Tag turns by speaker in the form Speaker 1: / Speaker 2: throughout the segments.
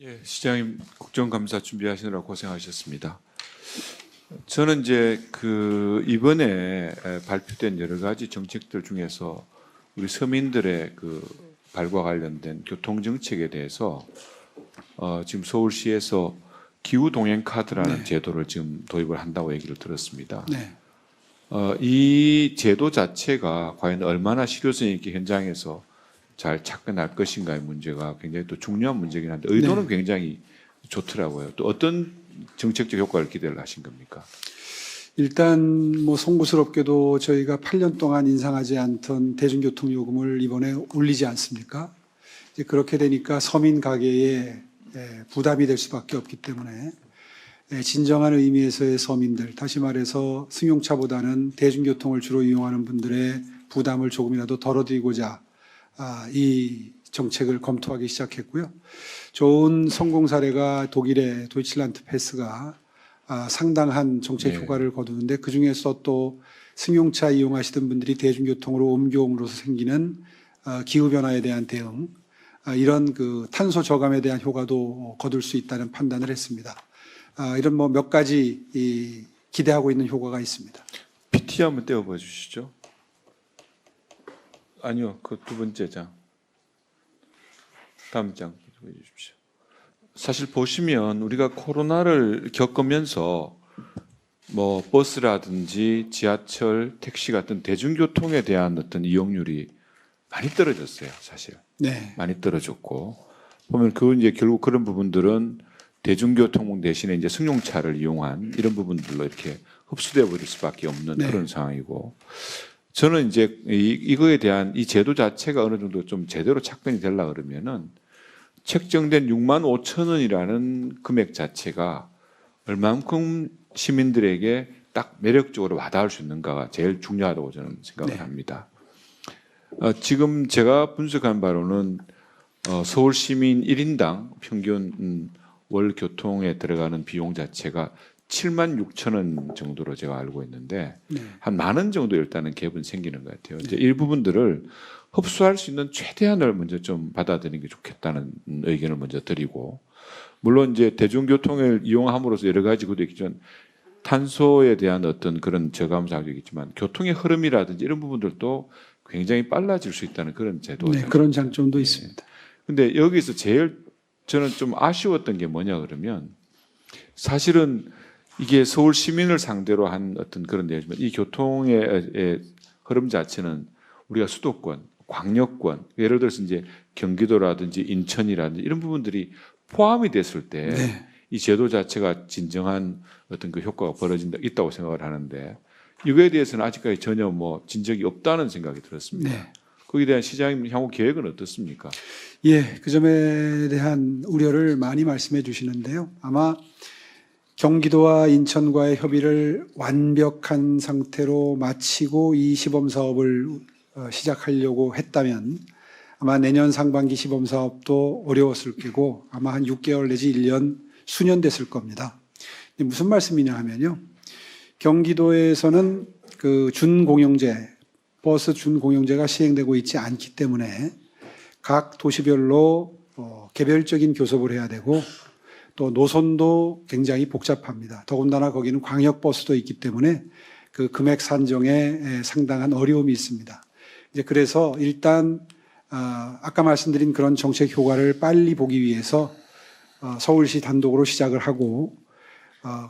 Speaker 1: 예, 시장님 국정감사 준비하시느라 고생하셨습니다. 저는 이제 이번에 발표된 여러 가지 정책들 중에서 우리 서민들의 발과 관련된 교통 정책에 대해서 지금 서울시에서 기후 동행 카드라는 제도를 지금 도입을 한다고 얘기를 들었습니다.
Speaker 2: 네.
Speaker 1: 이 제도 자체가 과연 얼마나 실효성 있게 현장에서 잘 착근할 것인가의 문제가 굉장히 또 중요한 문제긴 한데 의도는 굉장히 좋더라고요. 또 어떤 정책적 효과를 기대를 하신 겁니까?
Speaker 2: 일단 뭐 송구스럽게도 저희가 8년 동안 인상하지 않던 대중교통 요금을 이번에 올리지 않습니까? 이제 그렇게 되니까 서민 가게에 부담이 될 수밖에 없기 때문에 진정한 의미에서의 서민들, 다시 말해서 승용차보다는 대중교통을 주로 이용하는 분들의 부담을 조금이라도 덜어드리고자 이 정책을 검토하기 시작했고요. 좋은 성공 사례가 독일의 도이칠란드 패스가 상당한 정책 효과를 거두는데 그중에서 또 승용차 이용하시던 분들이 대중교통으로 옮겨옴으로써 생기는 기후변화에 대한 대응, 이런 탄소 저감에 대한 효과도 거둘 수 있다는 판단을 했습니다. 이런 뭐 몇 가지 기대하고 있는 효과가 있습니다.
Speaker 1: PT 한번 떼어봐 주시죠. 아니요, 그 두 번째 장. 다음 장 보여주십시오. 사실 보시면 우리가 코로나를 겪으면서 뭐 버스라든지 지하철, 택시 같은 대중교통에 대한 어떤 이용률이 많이 떨어졌어요, 사실.
Speaker 2: 네.
Speaker 1: 많이 떨어졌고 보면 이제 결국 그런 부분들은 대중교통 대신에 이제 승용차를 이용한 이런 부분들로 이렇게 흡수되어 버릴 수밖에 없는 그런 상황이고. 저는 이제 이거에 대한 이 제도 자체가 어느 정도 좀 제대로 착근이 되려 그러면은 책정된 6만 5천 원이라는 금액 자체가 얼만큼 시민들에게 딱 매력적으로 와닿을 수 있는가가 제일 중요하다고 저는 생각을 합니다. 지금 제가 분석한 바로는 서울 시민 1인당 평균 월 교통에 들어가는 비용 자체가 7만 6천 원 정도로 제가 알고 있는데 한 10,000원 정도 일단은 갭은 생기는 것 같아요. 이제 이 부분들을 흡수할 수 있는 최대한을 먼저 좀 받아들이는 게 좋겠다는 의견을 먼저 드리고, 물론 이제 대중교통을 이용함으로써 여러 가지 것도 있겠지만 탄소에 대한 어떤 그런 저감사도 있겠지만 교통의 흐름이라든지 이런 부분들도 굉장히 빨라질 수 있다는 그런 제도죠.
Speaker 2: 그런 장점도 있습니다.
Speaker 1: 근데 여기서 제일 저는 좀 아쉬웠던 게 뭐냐 그러면 사실은 이게 서울 시민을 상대로 한 어떤 그런 내용이지만 이 교통의 흐름 자체는 우리가 수도권, 광역권, 예를 들어서 이제 경기도라든지 인천이라든지 이런 부분들이 포함이 됐을 때 이 제도 자체가 진정한 어떤 그 효과가 있다고 생각을 하는데 이거에 대해서는 아직까지 전혀 뭐 진적이 없다는 생각이 들었습니다. 거기에 대한 시장님 향후 계획은 어떻습니까?
Speaker 2: 예, 그 점에 대한 우려를 많이 말씀해 주시는데요. 아마 경기도와 인천과의 협의를 완벽한 상태로 마치고 이 시범 사업을 시작하려고 했다면 아마 내년 상반기 시범 사업도 어려웠을 거고 아마 한 6개월 내지 1년, 수년 됐을 겁니다. 무슨 말씀이냐 하면요. 경기도에서는 준공영제, 버스 준공영제가 시행되고 있지 않기 때문에 각 도시별로 개별적인 교섭을 해야 되고 또 노선도 굉장히 복잡합니다. 더군다나 거기는 광역버스도 있기 때문에 그 금액 산정에 상당한 어려움이 있습니다. 이제 그래서 일단 아까 말씀드린 그런 정책 효과를 빨리 보기 위해서 서울시 단독으로 시작을 하고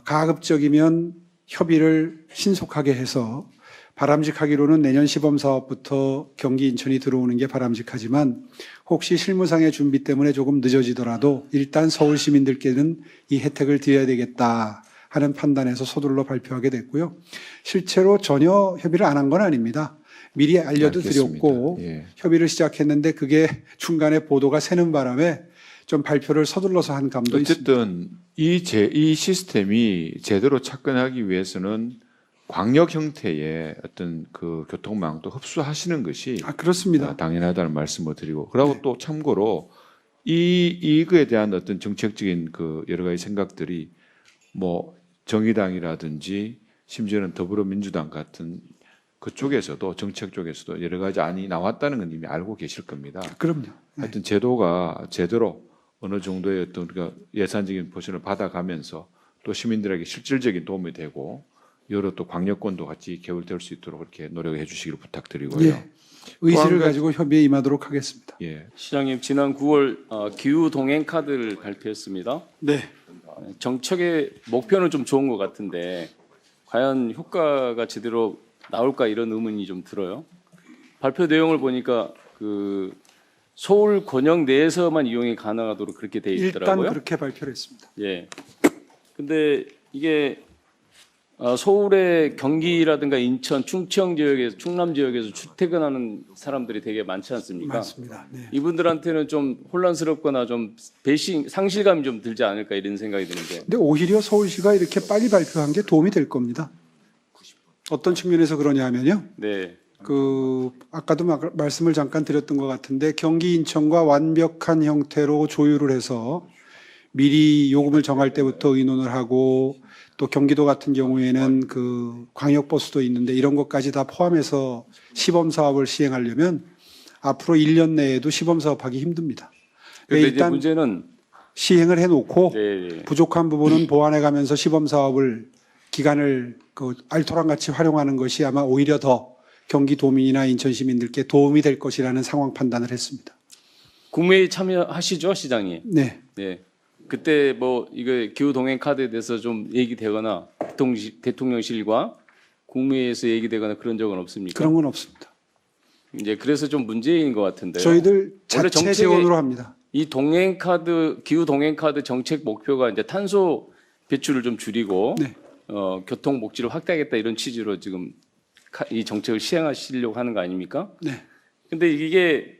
Speaker 2: 가급적이면 협의를 신속하게 해서 바람직하기로는 내년 시범 사업부터 경기 인천이 들어오는 게 바람직하지만 혹시 실무상의 준비 때문에 조금 늦어지더라도 일단 서울 시민들께는 이 혜택을 드려야 되겠다 하는 판단에서 서둘러 발표하게 됐고요. 실제로 전혀 협의를 안 한 건 아닙니다. 미리 알려도 드렸고 협의를 시작했는데 그게 중간에 보도가 새는 바람에 좀 발표를 서둘러서 한 감도 있습니다.
Speaker 1: 어쨌든 이 시스템이 제대로 착근하기 위해서는 광역 형태의 어떤 그 교통망도 흡수하시는 것이
Speaker 2: 그렇습니다.
Speaker 1: 당연하다는 말씀을 드리고, 그리고 또 참고로 이거에 대한 어떤 정책적인 그 여러 가지 생각들이 뭐 정의당이라든지 심지어는 더불어민주당 같은 그쪽에서도 정책 쪽에서도 여러 가지 안이 나왔다는 건 이미 알고 계실 겁니다.
Speaker 2: 그럼요.
Speaker 1: 하여튼 제도가 제대로 어느 정도의 어떤 우리가 예산적인 보전을 받아가면서 또 시민들에게 실질적인 도움이 되고 여러 또 광역권도 같이 개울될 수 있도록 그렇게 노력해 주시기를 부탁드리고요.
Speaker 2: 예. 의지를
Speaker 1: 또 한 가지-
Speaker 2: 가지고 협의에 임하도록 하겠습니다.
Speaker 1: 예,
Speaker 3: 시장님 지난 9월 기후 동행 카드를 발표했습니다.
Speaker 2: 네.
Speaker 3: 정책의 목표는 좀 좋은 것 같은데 과연 효과가 제대로 나올까 이런 의문이 좀 들어요. 발표 내용을 보니까 그 서울 권역 내에서만 이용이 가능하도록 그렇게 돼
Speaker 2: 일단
Speaker 3: 있더라고요.
Speaker 2: 그렇게 발표를 했습니다.
Speaker 3: 예. 근데 이게 서울의 경기라든가 인천, 충청 지역에서 충남 지역에서 출퇴근하는 사람들이 되게 많지 않습니까?
Speaker 2: 맞습니다. 네.
Speaker 3: 이분들한테는 좀 혼란스럽거나 좀 상실감이 좀 들지 않을까 이런 생각이 드는데.
Speaker 2: 근데 오히려 서울시가 이렇게 빨리 발표한 게 도움이 될 겁니다. 어떤 측면에서 그러냐 하면요.
Speaker 3: 네.
Speaker 2: 아까도 말씀을 잠깐 드렸던 것 같은데 경기 인천과 완벽한 형태로 조율을 해서 미리 요금을 정할 때부터 의논을 하고 또 경기도 같은 경우에는 그 광역버스도 있는데 이런 것까지 다 포함해서 시범 사업을 시행하려면 앞으로 1년 내에도 시범 사업하기 힘듭니다.
Speaker 3: 그런데 이제
Speaker 2: 일단
Speaker 3: 문제는
Speaker 2: 시행을 해놓고
Speaker 3: 네.
Speaker 2: 부족한 부분은 보완해가면서 시범 사업을 기간을 알토랑 같이 활용하는 것이 아마 오히려 더 경기도민이나 인천 시민들께 도움이 될 것이라는 상황 판단을 했습니다.
Speaker 3: 국무회의 참여하시죠, 시장님?
Speaker 2: 네.
Speaker 3: 네. 그때 뭐 이거 기후 동행 카드에 대해서 좀 얘기되거나 대통령실과 국무회의에서 얘기되거나 그런 적은 없습니까?
Speaker 2: 그런 건 없습니다.
Speaker 3: 이제 그래서 좀 문제인 것 같은데요.
Speaker 2: 저희들
Speaker 3: 원래
Speaker 2: 자체
Speaker 3: 정책에-
Speaker 2: 재원으로 합니다.
Speaker 3: 이 동행 카드 기후 동행 카드 정책 목표가 이제 탄소 배출을 좀 줄이고
Speaker 2: 네.
Speaker 3: 교통 복지를 확대하겠다 이런 취지로 지금 이 정책을 시행하시려고 하는 거 아닙니까?
Speaker 2: 네.
Speaker 3: 근데 이게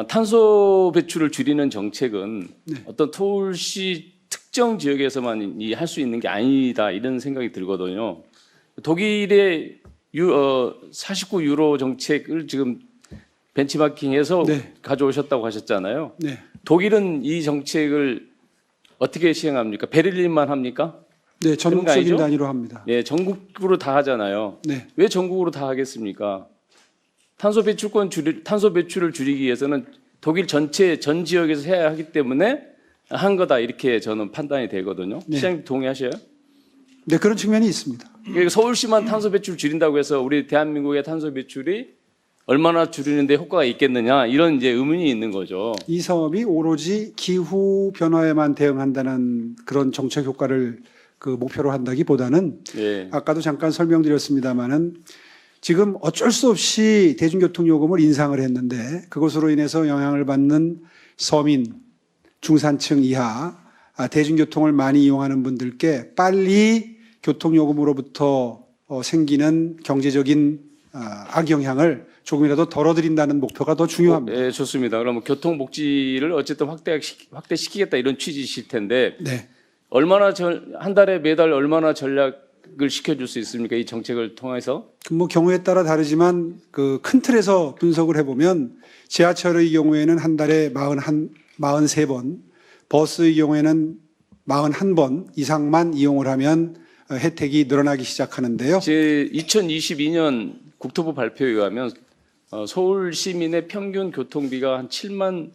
Speaker 3: 탄소 배출을 줄이는 정책은
Speaker 2: 네.
Speaker 3: 어떤 서울시 특정 지역에서만 할 수 있는 게 아니다 이런 생각이 들거든요. 독일의 49유로 정책을 지금 벤치마킹해서
Speaker 2: 네.
Speaker 3: 가져오셨다고 하셨잖아요.
Speaker 2: 네.
Speaker 3: 독일은 이 정책을 어떻게 시행합니까? 베를린만 합니까?
Speaker 2: 네.
Speaker 3: 그런 거
Speaker 2: 전국적인
Speaker 3: 아니죠?
Speaker 2: 단위로 합니다.
Speaker 3: 예, 전국으로 다 하잖아요.
Speaker 2: 네.
Speaker 3: 왜 전국으로 다 하겠습니까? 탄소 배출을 줄이기 위해서는 독일 전체 전 지역에서 해야 하기 때문에 한 거다 이렇게 저는 판단이 되거든요.
Speaker 2: 네.
Speaker 3: 시장님 동의하셔요?
Speaker 2: 네. 그런 측면이 있습니다.
Speaker 3: 그러니까 서울시만 탄소 배출 줄인다고 해서 우리 대한민국의 탄소 배출이 얼마나 줄이는데 효과가 있겠느냐 이런 이제 의문이 있는 거죠.
Speaker 2: 이 사업이 오로지 기후 변화에만 대응한다는 그런 정책 효과를 목표로 한다기보다는
Speaker 3: 예.
Speaker 2: 아까도 잠깐 설명드렸습니다마는 지금 어쩔 수 없이 대중교통 요금을 인상을 했는데 그것으로 인해서 영향을 받는 서민, 중산층 이하 대중교통을 많이 이용하는 분들께 빨리 교통요금으로부터 생기는 경제적인 악영향을 조금이라도 덜어드린다는 목표가 더 중요합니다.
Speaker 3: 예, 좋습니다. 그러면 교통복지를 어쨌든 확대시키겠다 이런 취지실 텐데
Speaker 2: 네.
Speaker 3: 얼마나 한 달에 매달 얼마나 전략을 시켜줄 수 있습니까? 이 정책을 통해서?
Speaker 2: 경우에 따라 다르지만 큰 틀에서 분석을 해보면 지하철의 경우에는 한 달에 43번, 버스의 경우에는 41번 이상만 이용을 하면 혜택이 늘어나기 시작하는데요.
Speaker 3: 제 2022년 국토부 발표에 의하면 서울 시민의 평균 교통비가 한 7만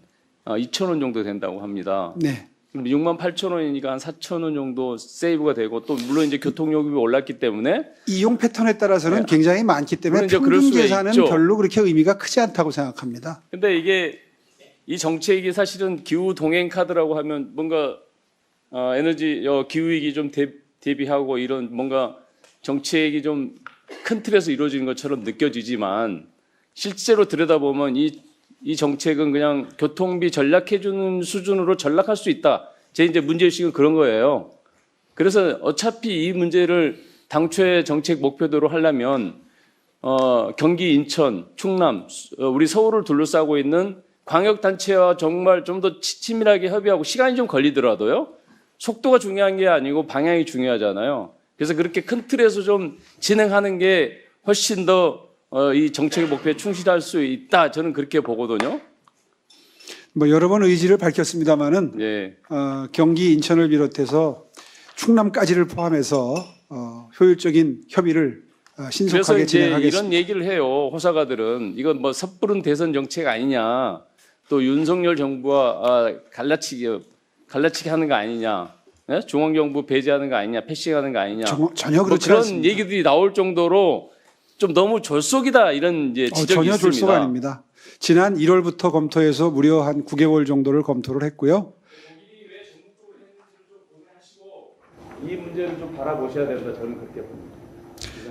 Speaker 3: 2천 원 정도 된다고 합니다.
Speaker 2: 네.
Speaker 3: 그럼 6만 8천 원이니까 한 4천 원 정도 세이브가 되고 또 물론 이제 교통요금이 올랐기 때문에
Speaker 2: 이용 패턴에 따라서는 굉장히 많기 때문에
Speaker 3: 물론 이제 그럴
Speaker 2: 평균
Speaker 3: 수가
Speaker 2: 계산은
Speaker 3: 있죠.
Speaker 2: 별로 그렇게 의미가 크지 않다고 생각합니다.
Speaker 3: 근데 이게 이 정책이 사실은 기후 동행 카드라고 하면 뭔가 에너지 기후 위기 좀 대비하고 이런 뭔가 정책이 좀 큰 틀에서 이루어지는 것처럼 느껴지지만 실제로 들여다보면 이 정책은 그냥 교통비 전락해주는 수준으로 전락할 수 있다. 제 이제 문제의식은 그런 거예요. 그래서 어차피 이 문제를 당초에 정책 목표대로 하려면 경기, 인천, 충남, 우리 서울을 둘러싸고 있는 광역단체와 정말 좀 더 치밀하게 협의하고 시간이 좀 걸리더라도요. 속도가 중요한 게 아니고 방향이 중요하잖아요. 그래서 그렇게 큰 틀에서 좀 진행하는 게 훨씬 더 이 정책의 목표에 충실할 수 있다. 저는 그렇게 보거든요.
Speaker 2: 여러 번 의지를 밝혔습니다마는
Speaker 3: 예.
Speaker 2: 경기, 인천을 비롯해서 충남까지를 포함해서 효율적인 협의를
Speaker 3: 그래서
Speaker 2: 신속하게
Speaker 3: 이제
Speaker 2: 진행하겠습니다.
Speaker 3: 이런 얘기를 해요. 호사가들은 이건 뭐 섣부른 대선 정책 아니냐. 또 윤석열 정부와 갈라치기 하는 거 아니냐, 예? 중앙정부 배제하는 거 아니냐, 패싱하는 거 아니냐,
Speaker 2: 전혀
Speaker 3: 뭐
Speaker 2: 그렇지
Speaker 3: 그런
Speaker 2: 않습니다.
Speaker 3: 얘기들이 나올 정도로 좀 너무 졸속이다 이런 이제 지적이
Speaker 2: 전혀
Speaker 3: 있습니다.
Speaker 2: 졸소가 아닙니다. 지난 1월부터 검토해서 무려 한 9개월 정도를 검토를 했고요.
Speaker 3: 이 문제를 좀 바라보셔야 된다. 저는 그렇게 봅니다.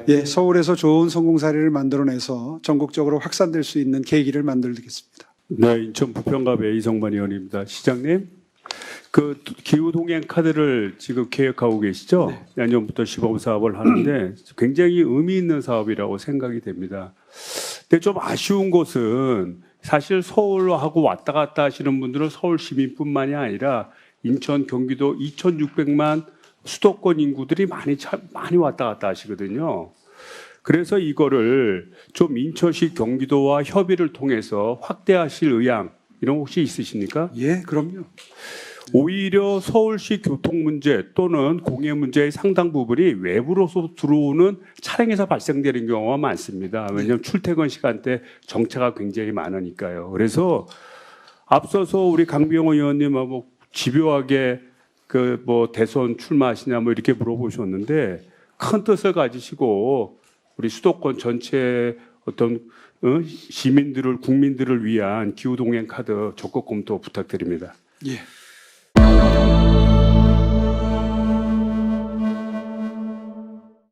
Speaker 2: 예, 서울에서 좋은 성공 사례를 만들어내서 전국적으로 확산될 수 있는 계기를 만들겠습니다.
Speaker 4: 네, 인천 부평갑의 이성만 의원입니다. 시장님, 그 기후 동행 카드를 지금 계획하고 계시죠? 내년부터 시범 사업을 하는데 굉장히 의미 있는 사업이라고 생각이 됩니다. 근데 좀 아쉬운 것은 사실 서울하고 왔다 갔다 하시는 분들은 서울 시민뿐만이 아니라 인천, 경기도 2,600만 수도권 인구들이 많이 왔다 갔다 하시거든요. 그래서 이거를 좀 인천시 경기도와 협의를 통해서 확대하실 의향 이런 거 혹시 있으십니까?
Speaker 2: 예, 그럼요.
Speaker 4: 오히려 서울시 교통 문제 또는 공해 문제의 상당 부분이 외부로서 들어오는 차량에서 발생되는 경우가 많습니다. 왜냐하면 출퇴근 시간대 정차가 굉장히 많으니까요. 그래서 앞서서 우리 강병호 의원님하고 집요하게 그 뭐 대선 출마하시냐 뭐 이렇게 물어보셨는데 큰 뜻을 가지시고 우리 수도권 전체 어떤 시민들을 국민들을 위한 기후 동행 카드 적극 검토 부탁드립니다.
Speaker 2: 예.